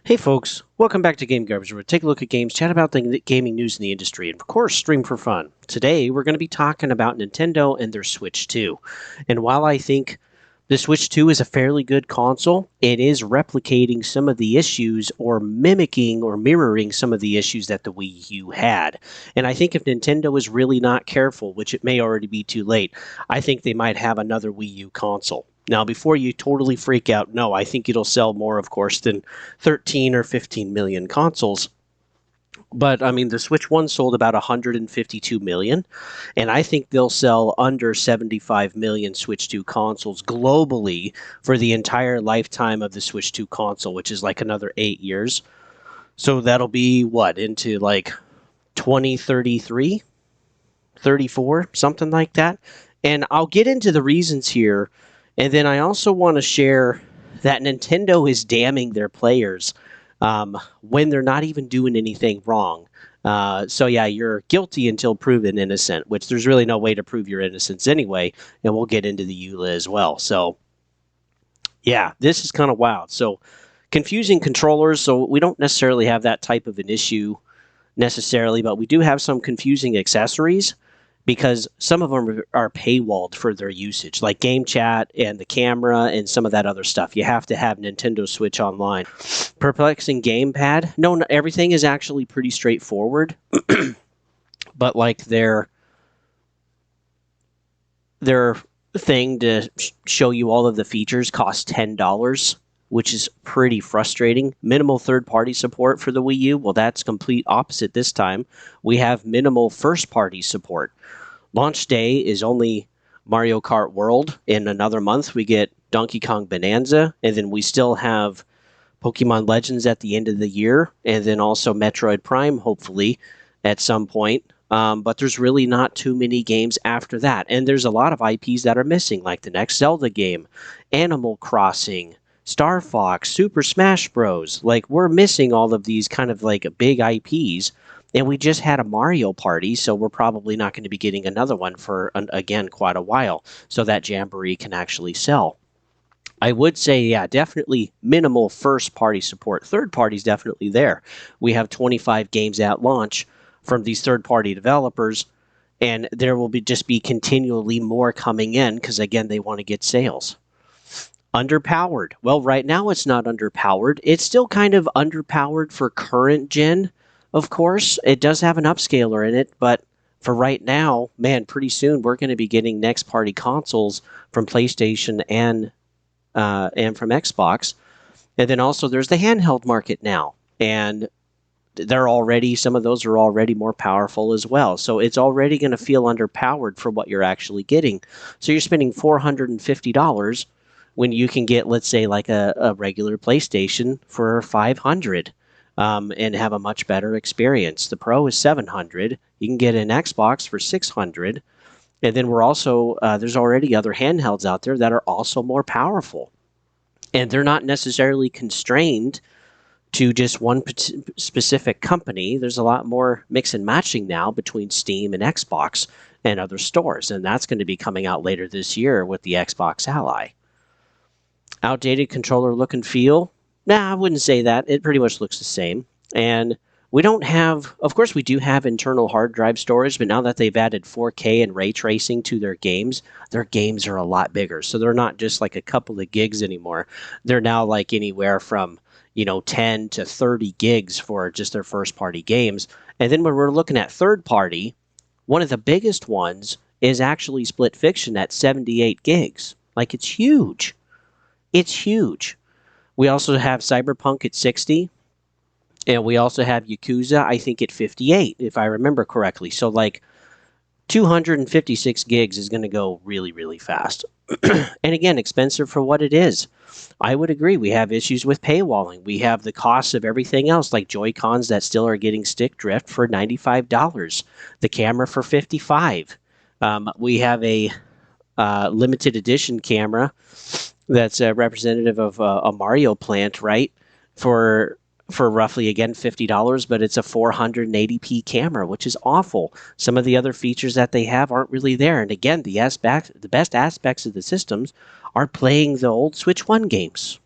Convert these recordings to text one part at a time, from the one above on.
Hey folks, welcome back to Game Garbage, where we take a look at games, chat about the gaming news in the industry, and of course, stream for fun. Today, we're going to be talking about Nintendo and their Switch 2. And while I think the Switch 2 is a fairly good console, it is replicating some of the issues or mimicking or mirroring some of the issues that the Wii U had. And I think if Nintendo is really not careful, which it may already be too late, I think they might have another Wii U console. Now, before you totally freak out, no, I think it'll sell more, of course, than 13 or 15 million consoles. But I mean, the Switch 1 sold about 152 million, and I think they'll sell under 75 million Switch 2 consoles globally for the entire lifetime of the Switch 2 console, which is like another 8 years. So that'll be what, into like 2033, 34, something like that. And I'll get into the reasons here. And then I also want to share that Nintendo is damning their players when they're not even doing anything wrong. So yeah, you're guilty until proven innocent, which there's really no way to prove your innocence anyway. And we'll get into the EULA as well. So yeah, this is kind of wild. So confusing controllers. So we don't necessarily have that type of an issue necessarily, but we do have some confusing accessories because some of them are paywalled for their usage, like game chat and the camera and some of that other stuff. You have to have Nintendo Switch Online. Perplexing gamepad. No, everything is actually pretty straightforward, but like their thing to show you all of the features costs $10, which is pretty frustrating. Minimal third-party support for the Wii U. Well, that's complete opposite this time. We have minimal first-party support. Launch day is only Mario Kart World. In another month, we get Donkey Kong Bonanza, and then we still have Pokemon Legends at the end of the year, and then also Metroid Prime, hopefully, at some point. But there's really not too many games after that. And there's a lot of IPs that are missing, like the next Zelda game, Animal Crossing, Star Fox, Super Smash Bros. Like, we're missing all of these kind of like big IPs. And we just had a Mario Party, so we're probably not going to be getting another one for, again, quite a while, so that Jamboree can actually sell. I would say, yeah, definitely minimal first-party support. Third party's definitely there. We have 25 games at launch from these third-party developers, and there will just be continually more coming in because, again, they want to get sales. Underpowered. Well, right now it's not underpowered. It's still kind of underpowered for current gen. Of course, it does have an upscaler in it, but for right now, man, pretty soon we're going to be getting next-party consoles from PlayStation and from Xbox. And then also there's the handheld market now, and some of those are already more powerful as well. So it's already going to feel underpowered for what you're actually getting. So you're spending $450 when you can get, let's say, like a regular PlayStation for $500. And have a much better experience. The Pro is $700. You can get an Xbox for $600. And then we're also, there's already other handhelds out there that are also more powerful. And they're not necessarily constrained to just one specific company. There's a lot more mix and matching now between Steam and Xbox and other stores. And that's going to be coming out later this year with the Xbox Ally. Outdated controller look and feel. Nah, I wouldn't say that. It pretty much looks the same. And we don't have, of course, we do have internal hard drive storage, but now that they've added 4K and ray tracing to their games are a lot bigger. So they're not just like a couple of gigs anymore. They're now like anywhere from, 10 to 30 gigs for just their first party games. And then when we're looking at third party, one of the biggest ones is actually Split Fiction at 78 gigs. Like, it's huge. It's huge. We also have Cyberpunk at 60, and we also have Yakuza, I think, at 58, if I remember correctly. So, like, 256 gigs is going to go really, really fast. And again, expensive for what it is. I would agree. We have issues with paywalling. We have the cost of everything else, like Joy-Cons that still are getting stick drift for $95, the camera for $55. We have a limited edition camera that's representative of a Mario plant, right? For roughly, again, $50, but it's a 480p camera, which is awful. Some of the other features that they have aren't really there. And again, the best aspects of the systems are playing the old Switch 1 games.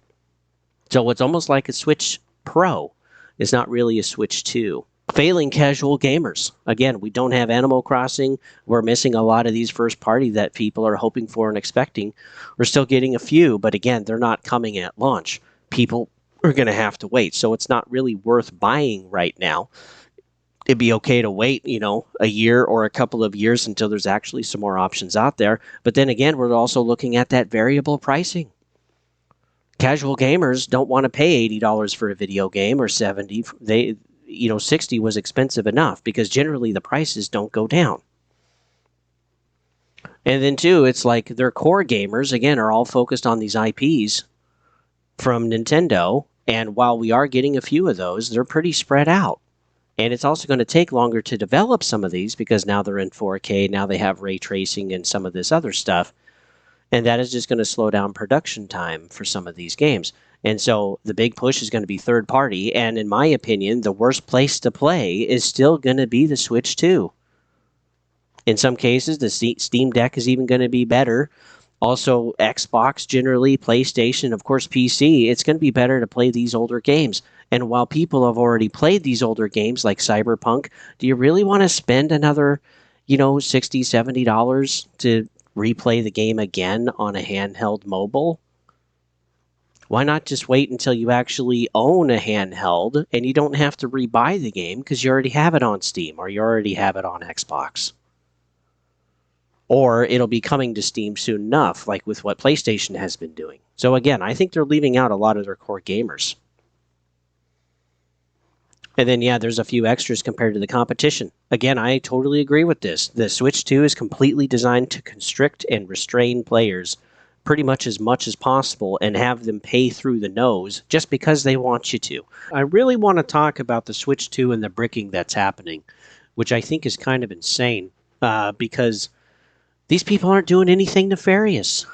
So it's almost like a Switch Pro. It's not really a Switch 2. Failing casual gamers. Again, we don't have Animal Crossing. We're missing a lot of these first party that people are hoping for and expecting. We're still getting a few, but again, they're not coming at launch. People are going to have to wait. So it's not really worth buying right now. It'd be okay to wait, a year or a couple of years until there's actually some more options out there. But then again, we're also looking at that variable pricing. Casual gamers don't want to pay $80 for a video game or 70. 60 was expensive enough because generally the prices don't go down. And then too, it's like their core gamers, again, are all focused on these IPs from Nintendo. And while we are getting a few of those, they're pretty spread out. And it's also going to take longer to develop some of these because now they're in 4K, now they have ray tracing and some of this other stuff. And that is just going to slow down production time for some of these games. And so the big push is going to be third party. And in my opinion, the worst place to play is still going to be the Switch 2. In some cases, the Steam Deck is even going to be better. Also, Xbox generally, PlayStation, of course, PC, it's going to be better to play these older games. And while people have already played these older games like Cyberpunk, do you really want to spend another, $60, $70 to replay the game again on a handheld mobile? Why not just wait until you actually own a handheld and you don't have to rebuy the game because you already have it on Steam or you already have it on Xbox? Or it'll be coming to Steam soon enough, like with what PlayStation has been doing. So again, I think they're leaving out a lot of their core gamers. And then, there's a few extras compared to the competition. Again, I totally agree with this. The Switch 2 is completely designed to constrict and restrain players pretty much as possible and have them pay through the nose just because they want you to. I really want to talk about the Switch 2 and the bricking that's happening, which I think is kind of insane because these people aren't doing anything nefarious.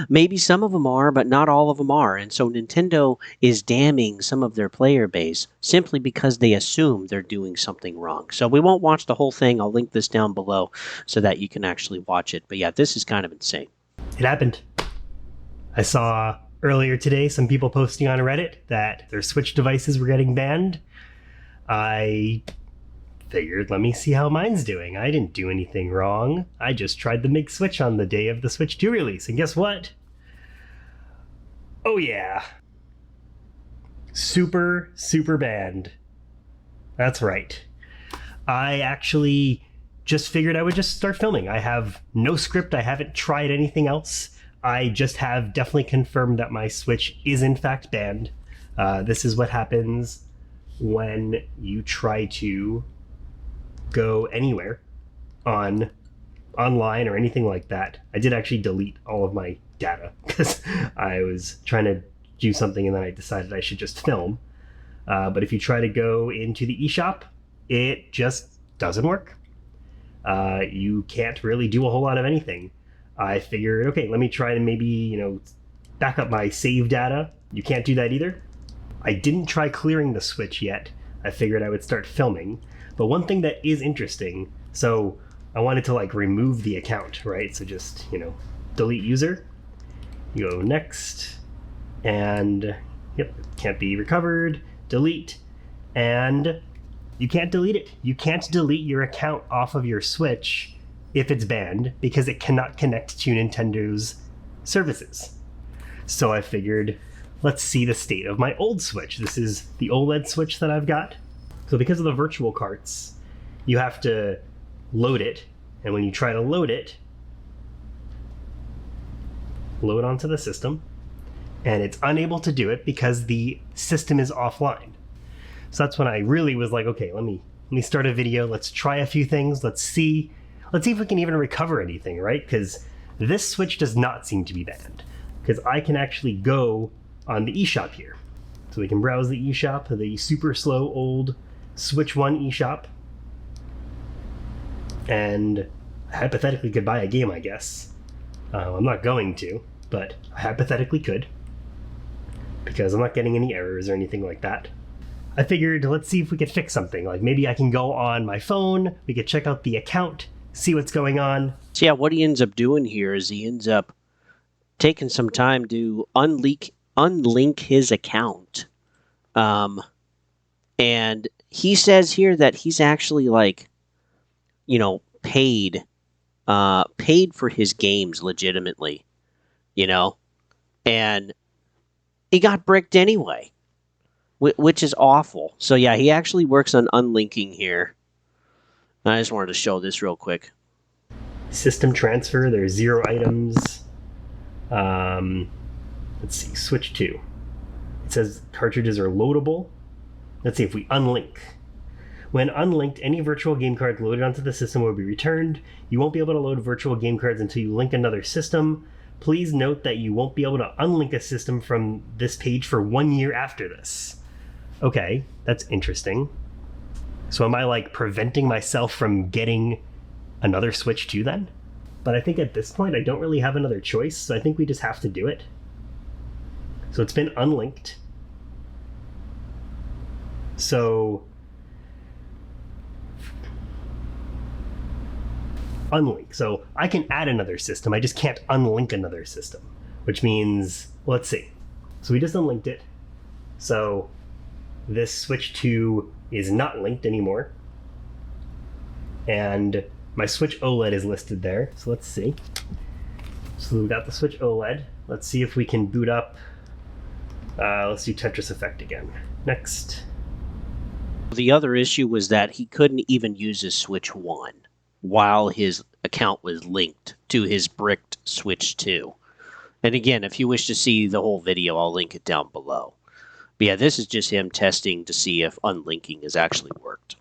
Maybe some of them are, but not all of them are. And so Nintendo is damning some of their player base simply because they assume they're doing something wrong. So we won't watch the whole thing. I'll link this down below so that you can actually watch it. But this is kind of insane. It happened. I saw earlier today some people posting on Reddit that their Switch devices were getting banned. I figured, let me see how mine's doing. I didn't do anything wrong. I just tried the Mig Switch on the day of the Switch 2 release, and guess what? Oh yeah. Super banned. That's right. I actually just figured I would just start filming. I have no script. I haven't tried anything else. I just have definitely confirmed that my Switch is in fact banned. This is what happens when you try to go anywhere online or anything like that. I did actually delete all of my data because I was trying to do something and then I decided I should just film. But if you try to go into the eShop, it just doesn't work. You can't really do a whole lot of anything. I figured, okay, let me try to maybe, back up my save data. You can't do that either. I didn't try clearing the Switch yet. I figured I would start filming. But one thing that is interesting, so I wanted to remove the account, right? So just, delete user. You go next, and yep, can't be recovered, delete, and you can't delete it. You can't delete your account off of your Switch if it's banned because it cannot connect to Nintendo's services. So I figured, let's see the state of my old Switch. This is the OLED Switch that I've got. So because of the virtual carts, you have to load it. And when you try to load onto the system, and it's unable to do it because the system is offline. So that's when I really was like, okay, let me start a video. Let's try a few things. Let's see if we can even recover anything, right? Because this Switch does not seem to be banned. Because I can actually go on the eShop here. So we can browse the eShop, the super slow old Switch 1 eShop. And I hypothetically could buy a game, I guess. I'm not going to, but I hypothetically could. Because I'm not getting any errors or anything like that. I figured, let's see if we could fix something. Maybe I can go on my phone, we could check out the account, see what's going on. So what he ends up doing here is he ends up taking some time to unlink his account Um, and he says here that he's actually like, paid for his games legitimately, you know, and he got bricked anyway, which is awful. So yeah, he actually works on unlinking here. I just wanted to show this real quick. System transfer, there's 0 items. Let's see, switch 2. It says cartridges are loadable. Let's see if we unlink. When unlinked, any virtual game cards loaded onto the system will be returned. You won't be able to load virtual game cards until you link another system. Please note that you won't be able to unlink a system from this page for 1 year after this. Okay, that's interesting. So am I like preventing myself from getting another Switch 2 then? But I think at this point I don't really have another choice, so I think we just have to do it. So it's been unlinked. So unlink. So I can add another system, I just can't unlink another system, which means, well, let's see. So we just unlinked it. So this Switch 2 is not linked anymore. And my Switch OLED is listed there. So let's see. So we've got the Switch OLED. Let's see if we can boot up. Let's do Tetris Effect again. Next. The other issue was that he couldn't even use his Switch 1 while his account was linked to his bricked Switch 2. And again, if you wish to see the whole video, I'll link it down below. But yeah, this is just him testing to see if unlinking has actually worked.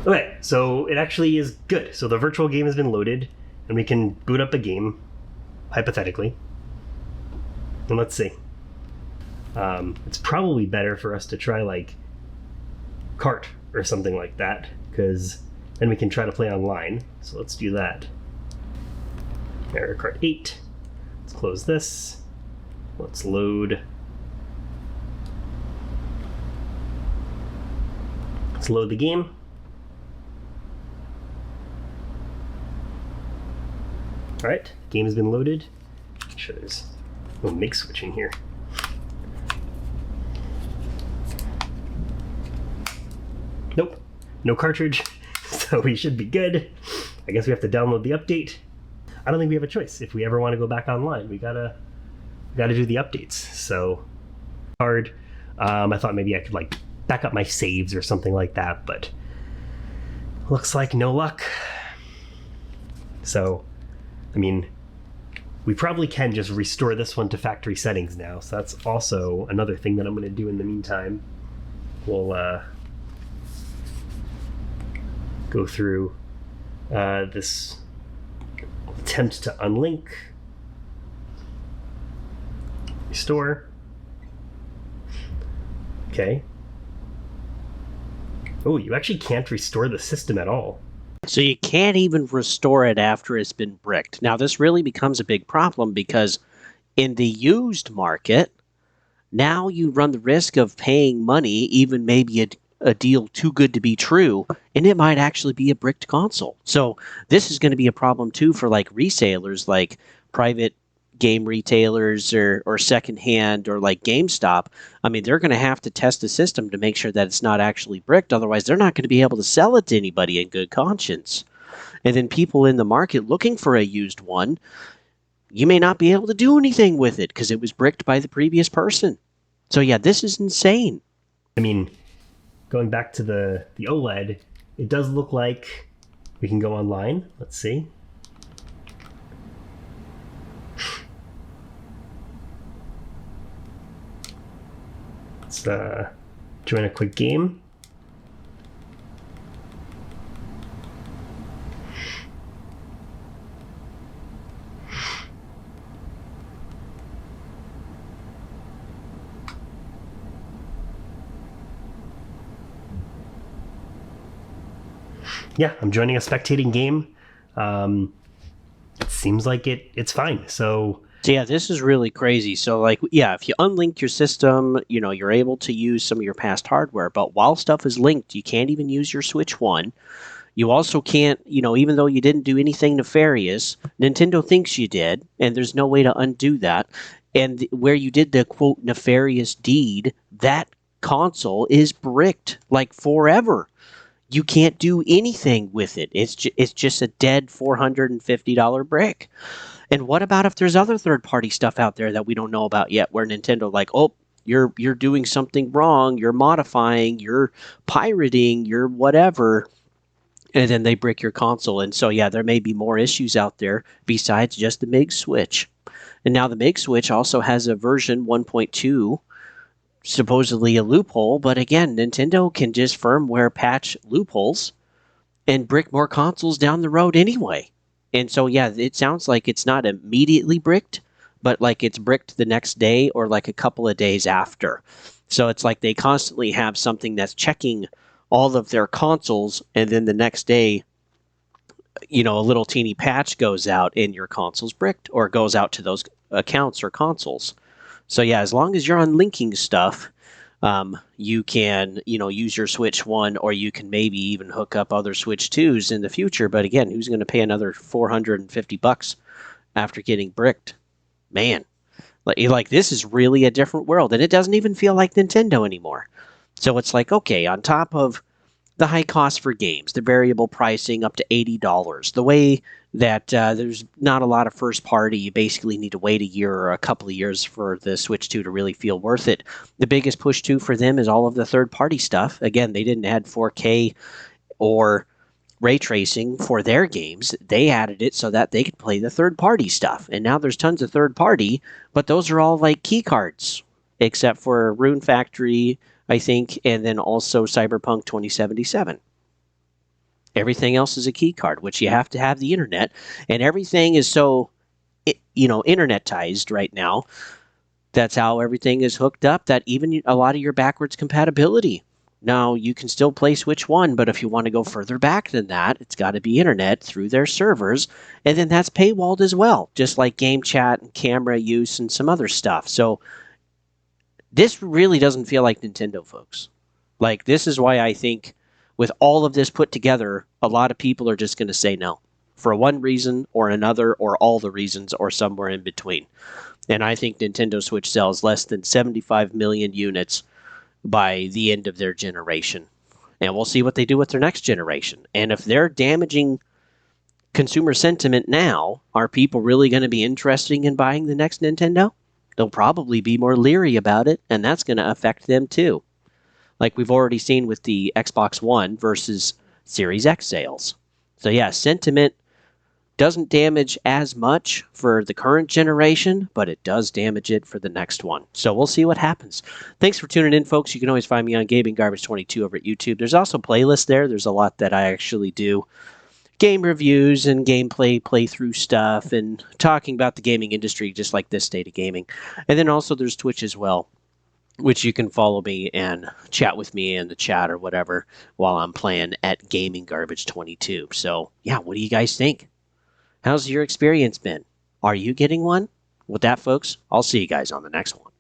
Okay, so it actually is good. So the virtual game has been loaded, and we can boot up a game, hypothetically. And let's see. It's probably better for us to try like Kart or something like that, because then we can try to play online. So let's do that. Mario Kart 8. Let's close this. Let's load. Let's load the game. All right, game has been loaded. Make sure there's no mix switching here. Nope, no cartridge, so we should be good. I guess we have to download the update. I don't think we have a choice. If we ever want to go back online, we gotta do the updates. So hard. I thought maybe I could like back up my saves or something like that, but looks like no luck. So, I mean, we probably can just restore this one to factory settings now. So that's also another thing that I'm going to do in the meantime. We'll go through this attempt to unlink, restore. Okay. Oh, you actually can't restore the system at all. So you can't even restore it after it's been bricked. Now, this really becomes a big problem because in the used market, now you run the risk of paying money, even maybe a deal too good to be true, and it might actually be a bricked console. So this is going to be a problem too for like resellers, like private game retailers or secondhand or like GameStop. I mean, they're going to have to test the system to make sure that it's not actually bricked. Otherwise, they're not going to be able to sell it to anybody in good conscience. And then people in the market looking for a used one, you may not be able to do anything with it because it was bricked by the previous person. So yeah, this is insane. I mean, going back to the OLED, it does look like we can go online. Let's see. Let's join a quick game. Yeah, I'm joining a spectating game. It seems like it's fine. So yeah, this is really crazy. So like, yeah, if you unlink your system, you're able to use some of your past hardware. But while stuff is linked, you can't even use your Switch 1. You also can't, even though you didn't do anything nefarious, Nintendo thinks you did, and there's no way to undo that. And where you did the quote nefarious deed, that console is bricked like forever. You can't do anything with it. It's just a dead $450 brick. And what about if there's other third party stuff out there that we don't know about yet, where Nintendo like, oh, you're doing something wrong, you're modifying, you're pirating, you're whatever, and then they brick your console. And so yeah, there may be more issues out there besides just the MIG switch. And now the MIG switch also has a version 1.2, supposedly a loophole, but again, Nintendo can just firmware patch loopholes and brick more consoles down the road anyway. And so yeah, it sounds like it's not immediately bricked, but like it's bricked the next day or like a couple of days after. So it's like they constantly have something that's checking all of their consoles, and then the next day, a little teeny patch goes out and your console's bricked or goes out to those accounts or consoles. So yeah, as long as you're unlinking stuff, you can, use your Switch 1, or you can maybe even hook up other Switch 2s in the future. But again, who's going to pay another $450 after getting bricked? Man, like this is really a different world, and it doesn't even feel like Nintendo anymore. So it's like, okay, on top of the high cost for games, the variable pricing up to $80, the way that there's not a lot of first party, you basically need to wait a year or a couple of years for the Switch 2 to really feel worth it. The biggest push too for them is all of the third party stuff. Again, they didn't add 4K or ray tracing for their games. They added it so that they could play the third party stuff. And now there's tons of third party, but those are all like key cards, except for Rune Factory, I think, and then also Cyberpunk 2077. Everything else is a key card, which you have to have the internet, and everything is so, internetized right now. That's how everything is hooked up, that even a lot of your backwards compatibility. Now, you can still play Switch 1, but if you want to go further back than that, it's got to be internet through their servers, and then that's paywalled as well, just like game chat and camera use and some other stuff. So this really doesn't feel like Nintendo, folks. Like, this is why I think with all of this put together, a lot of people are just going to say no for one reason or another, or all the reasons, or somewhere in between. And I think Nintendo Switch sells less than 75 million units by the end of their generation. And we'll see what they do with their next generation. And if they're damaging consumer sentiment now, are people really going to be interested in buying the next Nintendo? They'll probably be more leery about it, and that's going to affect them too. Like we've already seen with the Xbox One versus Series X sales. So yeah, sentiment doesn't damage as much for the current generation, but it does damage it for the next one. So we'll see what happens. Thanks for tuning in, folks. You can always find me on Gaming Garbage 22 over at YouTube. There's also playlists there. There's a lot that I actually do. Game reviews and gameplay playthrough stuff and talking about the gaming industry, just like this State of Gaming. And then also there's Twitch as well, which you can follow me and chat with me in the chat or whatever while I'm playing at Gaming Garbage 22. So yeah, what do you guys think? How's your experience been? Are you getting one? With that, folks, I'll see you guys on the next one.